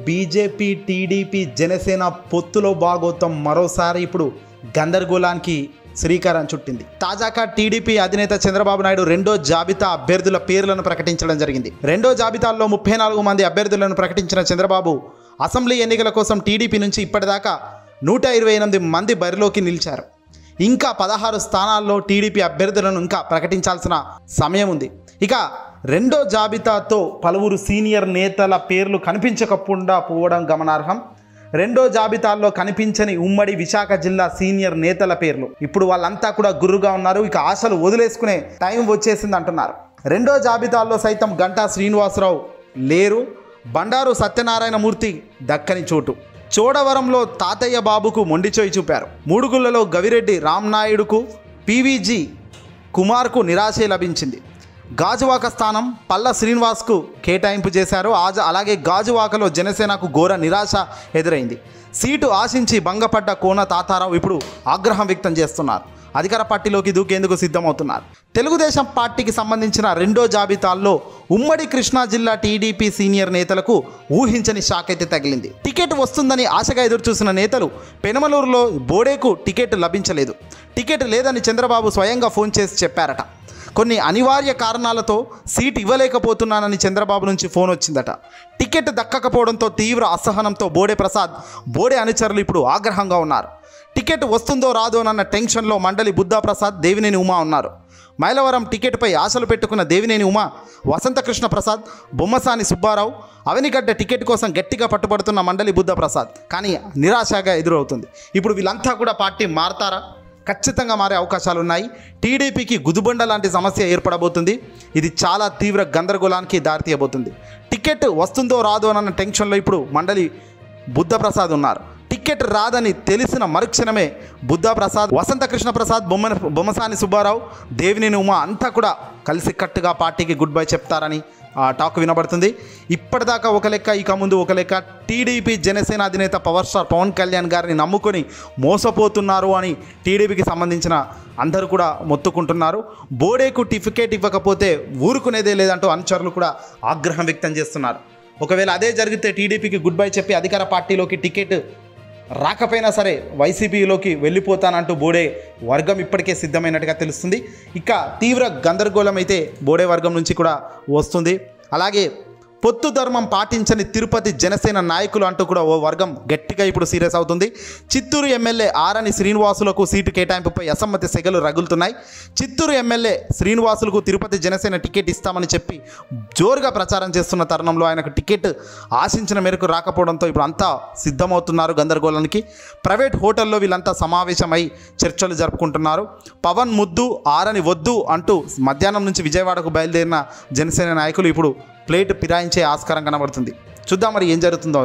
BJP TDP Janasena పొత్తులో భాగోతం మరోసారి ఇప్పుడు గందరగోళానికి శ్రీకారం చుట్టింది. తాజాగా టీడీపీ అధినేత చంద్రబాబు నాయుడు రెండో జాబితా అభ్యర్థుల పేర్లను ప్రకటించడం జరిగింది. రెండో జాబితాలో 34 మంది అభ్యర్థులను ప్రకటించిన చంద్రబాబు అసెంబ్లీ ఎన్నికల కోసం టీడీపీ నుంచి ఇప్పటిదాకా 128 మంది బరిలోకి నిలిచారు. ఇంకా 16 స్థానాల్లో టీడీపీ అభ్యర్థులను ఇంకా ప్రకటించాల్సిన సమయం ఉంది. ఇక రెండో జాబితాతో పలువురు సీనియర్ నేతల పేర్లు కనిపించకుండా పోవడం గమనార్హం. రెండో జాబితాల్లో కనిపించని ఉమ్మడి విశాఖ జిల్లా సీనియర్ నేతల పేర్లు ఇప్పుడు వాళ్ళంతా కూడా గుర్రుగా ఉన్నారు. ఇక ఆశలు వదిలేసుకునే టైం వచ్చేసింది అంటున్నారు. రెండో జాబితాల్లో సైతం గంటా శ్రీనివాసరావు లేరు. బండారు సత్యనారాయణమూర్తి దక్కని చోటు. చోడవరంలో తాతయ్య బాబుకు మొండిచోయి చూపారు. మూడుగుళ్లలో గవిరెడ్డి రామ్నాయుడుకు, పీవీజీ కుమార్కు నిరాశే లభించింది. గాజువాక స్థానం పల్ల శ్రీనివాస్కు కేటాయింపు చేశారు. అలాగే గాజువాకలో జనసేనకు ఘోర నిరాశ ఎదురైంది. సీటు ఆశించి భంగపడ్డ కోన తాతారావు ఇప్పుడు ఆగ్రహం వ్యక్తం చేస్తున్నారు. అధికార పార్టీలోకి దూకేందుకు సిద్ధమవుతున్నారు. తెలుగుదేశం పార్టీకి సంబంధించిన రెండో జాబితాల్లో ఉమ్మడి కృష్ణా జిల్లా టీడీపీ సీనియర్ నేతలకు ఊహించని షాక్ అయితే తగిలింది. టికెట్ వస్తుందని ఆశగా ఎదురుచూసిన నేతలు పెనమలూరులో బోడేకు టికెట్ లభించలేదు. టికెట్ లేదని చంద్రబాబు స్వయంగా ఫోన్ చేసి చెప్పారట. కొన్ని అనివార్య కారణాలతో సీట్ ఇవ్వలేకపోతున్నానని చంద్రబాబు నుంచి ఫోన్ వచ్చిందట. టికెట్ దక్కకపోవడంతో తీవ్ర అసహనంతో బోడే అనుచరులు ఇప్పుడు ఆగ్రహంగా ఉన్నారు. టికెట్ వస్తుందో రాదోనన్న టెన్షన్లో మండలి బుద్ధాప్రసాద్, దేవినేని ఉమా ఉన్నారు. మైలవరం టికెట్పై ఆశలు పెట్టుకున్న దేవినేని ఉమా, వసంతకృష్ణ ప్రసాద్, బొమ్మసాని సుబ్బారావు, అవనిగడ్డ టికెట్ కోసం గట్టిగా పట్టుబడుతున్న మండలి బుద్ధప్రసాద్ కానీ నిరాశగా ఎదురవుతుంది. ఇప్పుడు వీళ్ళంతా కూడా పార్టీ మారతారా? ఖచ్చితంగా మారే అవకాశాలు ఉన్నాయి. టీడీపీకి గుదిబండ లాంటి సమస్య ఏర్పడబోతుంది. ఇది చాలా తీవ్ర గందరగోళానికి దారితీయబోతుంది. టికెట్ వస్తుందో రాదో అన్న టెన్షన్లో ఇప్పుడు మండలి బుద్ధప్రసాద్ ఉన్నారు. టికెట్ రాదని తెలిసిన మరుక్షణమే బుద్ధప్రసాద్, వసంతకృష్ణ ప్రసాద్, బొమ్మసాని సుబ్బారావు, దేవినేని ఉమా అంతా కూడా కలిసికట్టుగా పార్టీకి గుడ్ బై చెప్తారని టాక్ వినబడుతుంది. ఇప్పటిదాకా ఒక లెక్క, ఇక ముందు ఒక లెక్క. టీడీపీ జనసేన అధినేత పవర్ స్టార్ పవన్ కళ్యాణ్ గారిని నమ్ముకొని మోసపోతున్నారు అని టీడీపీకి సంబంధించిన అందరూ కూడా మొత్తుకుంటున్నారు. బోడేకు టికెట్ ఇవ్వకపోతే ఊరుకునేదే లేదంటూ అనుచరులు కూడా ఆగ్రహం వ్యక్తం చేస్తున్నారు. ఒకవేళ అదే జరిగితే టీడీపీకి గుడ్ బై చెప్పి అధికార పార్టీలోకి టికెట్ రాకపోయినా సరే వైసీపీలోకి వెళ్ళిపోతానంటూ బోడే వర్గం ఇప్పటికే సిద్ధమైనట్టుగా తెలుస్తుంది. ఇక తీవ్ర గందరగోళం అయితే బోడే వర్గం నుంచి కూడా వస్తుంది. అలాగే పొత్తు ధర్మం పాటించని తిరుపతి జనసేన నాయకులు అంటూ కూడా ఓ వర్గం గట్టిగా ఇప్పుడు సీరియస్ అవుతుంది. చిత్తూరు ఎమ్మెల్యే ఆరని శ్రీనివాసులకు సీటు కేటాయింపుపై అసమ్మతి సెగలు రగులుతున్నాయి. చిత్తూరు ఎమ్మెల్యే శ్రీనివాసులకు తిరుపతి జనసేన టికెట్ ఇస్తామని చెప్పి జోరుగా ప్రచారం చేస్తున్న తరుణంలో ఆయనకు టికెట్ ఆశించిన మేరకు రాకపోవడంతో ఇప్పుడు అంతా సిద్ధమవుతున్నారు గందరగోళానికి. ప్రైవేట్ హోటల్లో వీళ్ళంతా సమావేశమై చర్చలు జరుపుకుంటున్నారు. పవన్ ముద్దు ఆరని వద్దు అంటూ మధ్యాహ్నం నుంచి విజయవాడకు బయలుదేరిన జనసేన నాయకులు ఇప్పుడు ప్లేట్ ఫిరాయించే ఆస్కారం కనబడుతుంది. చూద్దాం మరి ఏం జరుగుతుందో.